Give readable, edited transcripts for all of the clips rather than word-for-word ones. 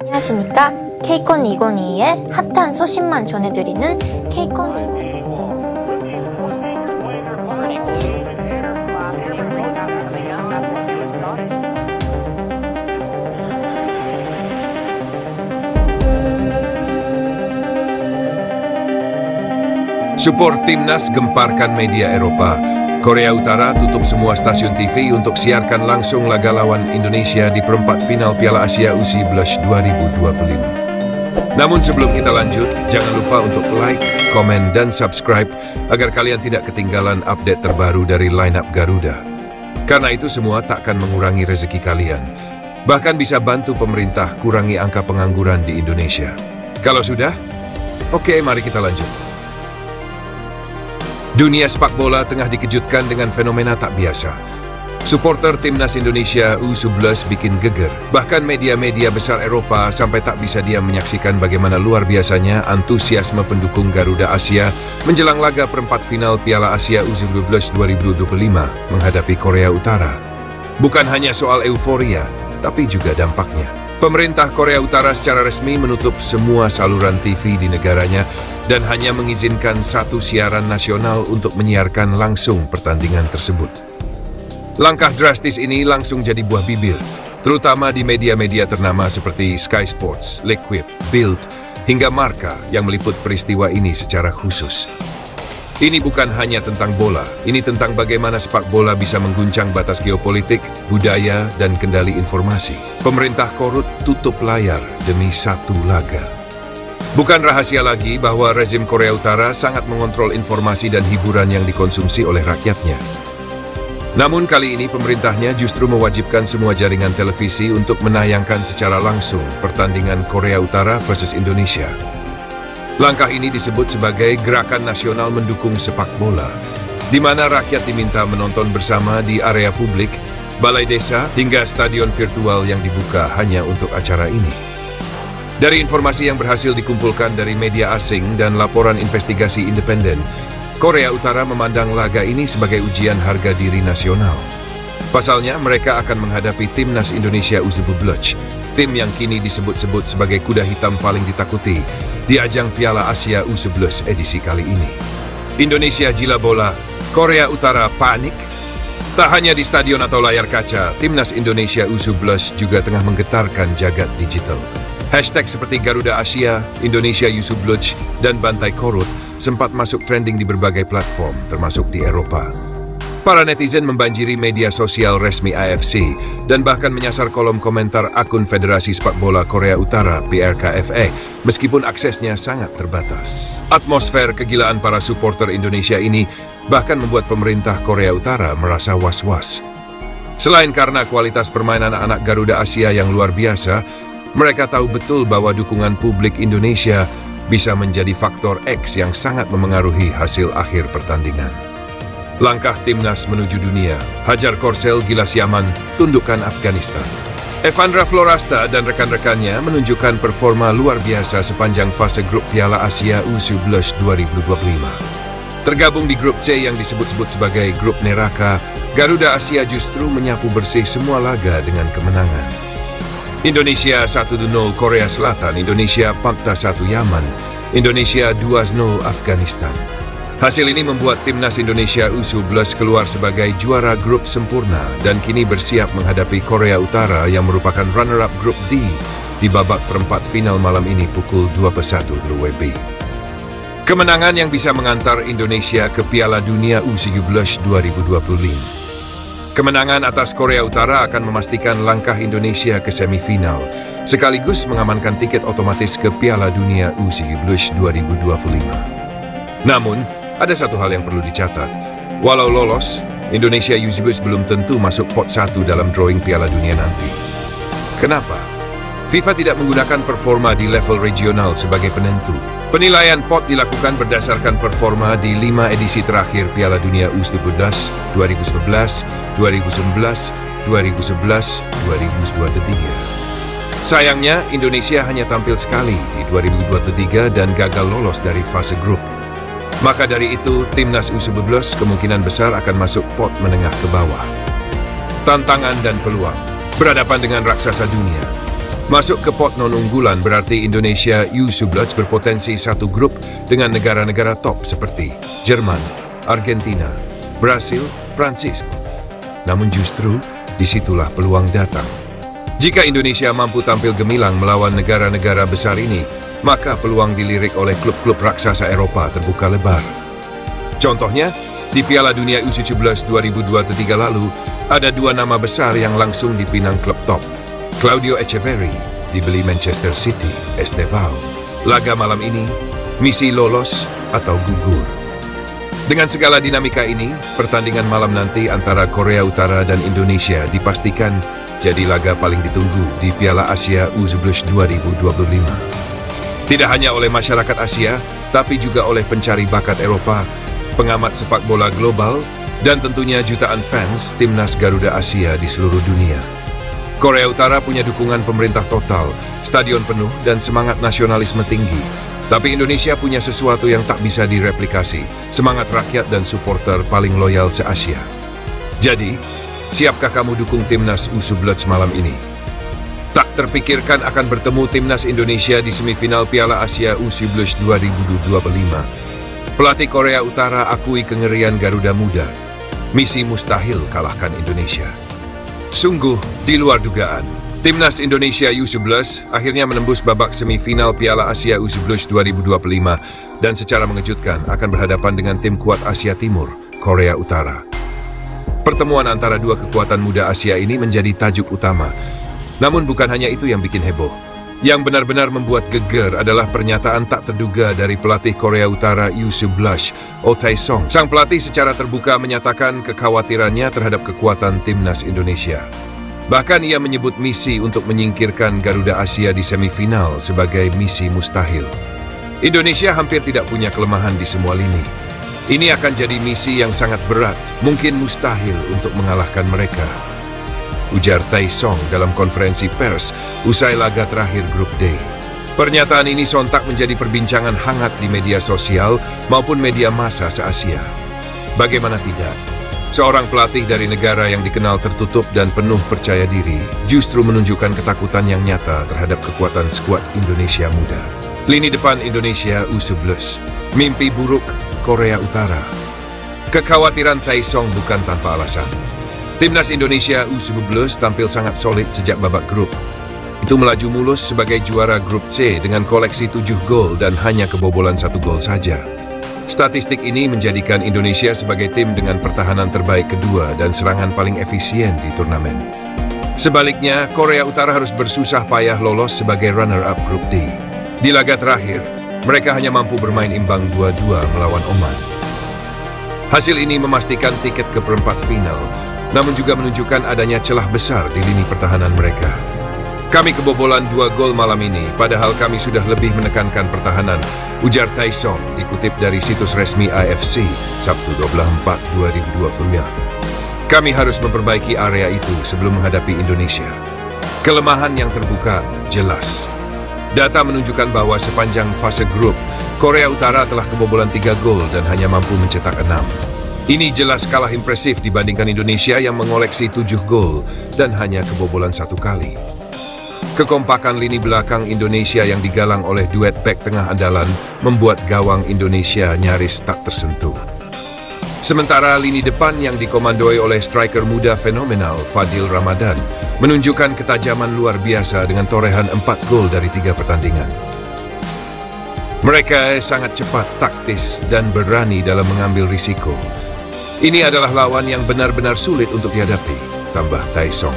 안녕하십니까? K-CON 2022의 핫한 소식만 전해드리는 K-CON 2022. Support Timnas gemparkan media Eropa. Korea Utara tutup semua stasiun TV untuk siarkan langsung laga lawan Indonesia di perempat final Piala Asia U17 2025. Namun sebelum kita lanjut, jangan lupa untuk like, komen, dan subscribe agar kalian tidak ketinggalan update terbaru dari lineup Garuda. Karena itu semua tak akan mengurangi rezeki kalian. Bahkan bisa bantu pemerintah kurangi angka pengangguran di Indonesia. Kalau sudah, oke, mari kita lanjut. Dunia sepak bola tengah dikejutkan dengan fenomena tak biasa. Supporter Timnas Indonesia U11 bikin geger. Bahkan media-media besar Eropa sampai tak bisa diam menyaksikan bagaimana luar biasanya antusiasme pendukung Garuda Asia menjelang laga perempat final Piala Asia U17 2025 menghadapi Korea Utara. Bukan hanya soal euforia, tapi juga dampaknya. Pemerintah Korea Utara secara resmi menutup semua saluran TV di negaranya dan hanya mengizinkan satu siaran nasional untuk menyiarkan langsung pertandingan tersebut. Langkah drastis ini langsung jadi buah bibir, terutama di media-media ternama seperti Sky Sports, L'Equipe, Bild, hingga Marca yang meliput peristiwa ini secara khusus. Ini bukan hanya tentang bola, ini tentang bagaimana sepak bola bisa mengguncang batas geopolitik, budaya, dan kendali informasi. Pemerintah korut tutup layar demi satu laga. Bukan rahasia lagi bahwa rezim Korea Utara sangat mengontrol informasi dan hiburan yang dikonsumsi oleh rakyatnya. Namun kali ini pemerintahnya justru mewajibkan semua jaringan televisi untuk menayangkan secara langsung pertandingan Korea Utara versus Indonesia. Langkah ini disebut sebagai gerakan nasional mendukung sepak bola, di mana rakyat diminta menonton bersama di area publik, balai desa, hingga stadion virtual yang dibuka hanya untuk acara ini. Dari informasi yang berhasil dikumpulkan dari media asing dan laporan investigasi independen, Korea Utara memandang laga ini sebagai ujian harga diri nasional. Pasalnya, mereka akan menghadapi Timnas Indonesia U17, tim yang kini disebut-sebut sebagai kuda hitam paling ditakuti di ajang Piala Asia U11 edisi kali ini. Indonesia gila bola, Korea Utara panik. Tak hanya di stadion atau layar kaca, Timnas Indonesia U11 juga tengah menggetarkan jagat digital. Hashtag seperti Garuda Asia, Indonesia U11, dan Bantai Korut sempat masuk trending di berbagai platform, termasuk di Eropa. Para netizen membanjiri media sosial resmi AFC dan bahkan menyasar kolom komentar akun Federasi Sepak Bola Korea Utara (PRKFA) meskipun aksesnya sangat terbatas. Atmosfer kegilaan para supporter Indonesia ini bahkan membuat pemerintah Korea Utara merasa was-was. Selain karena kualitas permainan anak Garuda Asia yang luar biasa, mereka tahu betul bahwa dukungan publik Indonesia bisa menjadi faktor X yang sangat memengaruhi hasil akhir pertandingan. Langkah Timnas menuju dunia, hajar Korsel gila siaman, tundukkan Afghanistan. Evandra Florasta dan rekan-rekannya menunjukkan performa luar biasa sepanjang fase grup Piala Asia U11 2025. Tergabung di grup C yang disebut-sebut sebagai grup neraka, Garuda Asia justru menyapu bersih semua laga dengan kemenangan. Indonesia 1-0 Korea Selatan, Indonesia 4-1 Yaman, Indonesia 2-0 Afghanistan. Hasil ini membuat Timnas Indonesia U11 keluar sebagai juara grup sempurna dan kini bersiap menghadapi Korea Utara yang merupakan runner-up grup D di babak perempat final malam ini pukul 21 WIB. Kemenangan yang bisa mengantar Indonesia ke Piala Dunia U17 2025. Kemenangan atas Korea Utara akan memastikan langkah Indonesia ke semifinal, sekaligus mengamankan tiket otomatis ke Piala Dunia U17 2025. Namun, ada satu hal yang perlu dicatat. Walau lolos, Indonesia U17 belum tentu masuk pot 1 dalam drawing Piala Dunia nanti. Kenapa? FIFA tidak menggunakan performa di level regional sebagai penentu. Penilaian pot dilakukan berdasarkan performa di 5 edisi terakhir Piala Dunia U17, 2011, 2019, 2011, 2023. Sayangnya, Indonesia hanya tampil sekali di 2023 dan gagal lolos dari fase grup. Maka dari itu, Timnas U11 kemungkinan besar akan masuk pot menengah ke bawah. Tantangan dan peluang. Berhadapan dengan raksasa dunia. Masuk ke pot non-unggulan berarti Indonesia U11 berpotensi satu grup dengan negara-negara top seperti Jerman, Argentina, Brasil, Prancis. Namun justru disitulah peluang datang. Jika Indonesia mampu tampil gemilang melawan negara-negara besar ini, maka peluang dilirik oleh klub-klub raksasa Eropa terbuka lebar. Contohnya, di Piala Dunia U17 2023 lalu, ada dua nama besar yang langsung dipinang klub top. Claudio Echeverri dibeli Manchester City, Estevao. Laga malam ini, misi lolos atau gugur. Dengan segala dinamika ini, pertandingan malam nanti antara Korea Utara dan Indonesia dipastikan jadi laga paling ditunggu di Piala Asia U11 2025. Tidak hanya oleh masyarakat Asia, tapi juga oleh pencari bakat Eropa, pengamat sepak bola global, dan tentunya jutaan fans timnas Garuda Asia di seluruh dunia. Korea Utara punya dukungan pemerintah total, stadion penuh, dan semangat nasionalisme tinggi. Tapi Indonesia punya sesuatu yang tak bisa direplikasi, semangat rakyat dan supporter paling loyal se-Asia. Jadi, siapkah kamu dukung timnas U11 malam ini? Tak terpikirkan akan bertemu timnas Indonesia di semifinal Piala Asia U11 2025. Pelatih Korea Utara akui kengerian Garuda Muda. Misi mustahil kalahkan Indonesia. Sungguh di luar dugaan, timnas Indonesia U11 akhirnya menembus babak semifinal Piala Asia U11 2025 dan secara mengejutkan akan berhadapan dengan tim kuat Asia Timur, Korea Utara. Pertemuan antara dua kekuatan muda Asia ini menjadi tajuk utama. Namun bukan hanya itu yang bikin heboh. Yang benar-benar membuat geger adalah pernyataan tak terduga dari pelatih Korea Utara U11, Oh Tae-song. Sang pelatih secara terbuka menyatakan kekhawatirannya terhadap kekuatan timnas Indonesia. Bahkan ia menyebut misi untuk menyingkirkan Garuda Asia di semifinal sebagai misi mustahil. Indonesia hampir tidak punya kelemahan di semua lini. Ini akan jadi misi yang sangat berat, mungkin mustahil untuk mengalahkan mereka, ujar Tae-song dalam konferensi pers usai laga terakhir grup D. Pernyataan ini sontak menjadi perbincangan hangat di media sosial maupun media massa se-Asia. Bagaimana tidak, seorang pelatih dari negara yang dikenal tertutup dan penuh percaya diri justru menunjukkan ketakutan yang nyata terhadap kekuatan skuad Indonesia muda. Lini depan Indonesia U11, mimpi buruk Korea Utara. Kekhawatiran Tae-song bukan tanpa alasan. Timnas Indonesia U11 tampil sangat solid sejak babak grup. Itu melaju mulus sebagai juara grup C dengan koleksi 7 gol dan hanya kebobolan 1 gol saja. Statistik ini menjadikan Indonesia sebagai tim dengan pertahanan terbaik kedua dan serangan paling efisien di turnamen. Sebaliknya, Korea Utara harus bersusah payah lolos sebagai runner-up grup D. Di laga terakhir, mereka hanya mampu bermain imbang 2-2 melawan Oman. Hasil ini memastikan tiket ke perempat final, namun juga menunjukkan adanya celah besar di lini pertahanan mereka. Kami kebobolan 2 gol malam ini, padahal kami sudah lebih menekankan pertahanan, ujar Tae-song dikutip dari situs resmi AFC, Sabtu 24/2020. Kami harus memperbaiki area itu sebelum menghadapi Indonesia. Kelemahan yang terbuka jelas. Data menunjukkan bahwa sepanjang fase grup, Korea Utara telah kebobolan 3 gol dan hanya mampu mencetak 6. Ini jelas kalah impresif dibandingkan Indonesia yang mengoleksi 7 gol dan hanya kebobolan 1 kali. Kekompakan lini belakang Indonesia yang digalang oleh duet bek tengah andalan membuat gawang Indonesia nyaris tak tersentuh. Sementara lini depan yang dikomandoi oleh striker muda fenomenal Fadil Ramadan menunjukkan ketajaman luar biasa dengan torehan 4 gol dari 3 pertandingan. Mereka sangat cepat, taktis, dan berani dalam mengambil risiko. Ini adalah lawan yang benar-benar sulit untuk dihadapi, tambah Tae-song.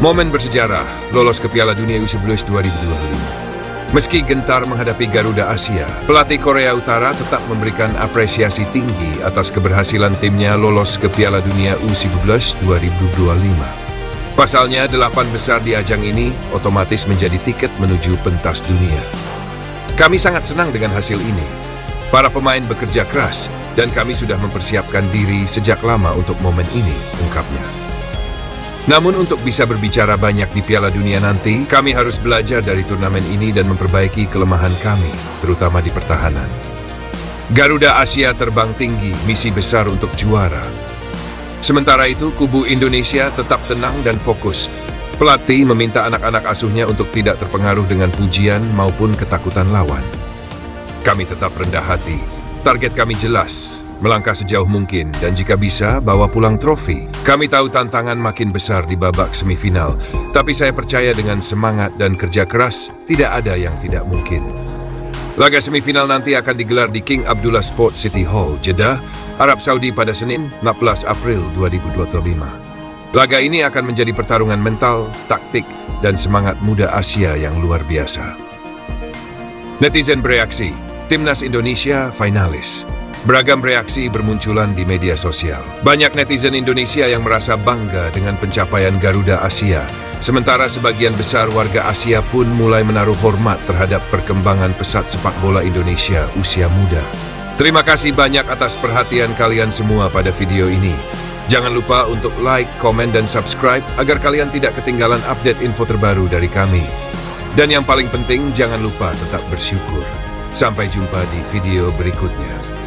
Momen bersejarah, lolos ke Piala Dunia U11 2025. Meski gentar menghadapi Garuda Asia, pelatih Korea Utara tetap memberikan apresiasi tinggi atas keberhasilan timnya lolos ke Piala Dunia U11 2025. Pasalnya, 8 besar di ajang ini otomatis menjadi tiket menuju pentas dunia. Kami sangat senang dengan hasil ini. Para pemain bekerja keras, dan kami sudah mempersiapkan diri sejak lama untuk momen ini, ungkapnya. Namun untuk bisa berbicara banyak di Piala Dunia nanti, kami harus belajar dari turnamen ini dan memperbaiki kelemahan kami, terutama di pertahanan. Garuda Asia terbang tinggi, misi besar untuk juara. Sementara itu, kubu Indonesia tetap tenang dan fokus. Pelatih meminta anak-anak asuhnya untuk tidak terpengaruh dengan pujian maupun ketakutan lawan. Kami tetap rendah hati. Target kami jelas, melangkah sejauh mungkin dan jika bisa bawa pulang trofi. Kami tahu tantangan makin besar di babak semifinal, tapi saya percaya dengan semangat dan kerja keras tidak ada yang tidak mungkin. Laga semifinal nanti akan digelar di King Abdullah Sports City Hall, Jeddah, Arab Saudi pada Senin, 14 April 2025. Laga ini akan menjadi pertarungan mental, taktik, dan semangat muda Asia yang luar biasa. Netizen bereaksi, Timnas Indonesia finalis. Beragam reaksi bermunculan di media sosial. Banyak netizen Indonesia yang merasa bangga dengan pencapaian Garuda Asia, sementara sebagian besar warga Asia pun mulai menaruh hormat terhadap perkembangan pesat sepak bola Indonesia usia muda. Terima kasih banyak atas perhatian kalian semua pada video ini. Jangan lupa untuk like, komen, dan subscribe agar kalian tidak ketinggalan update info terbaru dari kami. Dan yang paling penting, jangan lupa tetap bersyukur. Sampai jumpa di video berikutnya.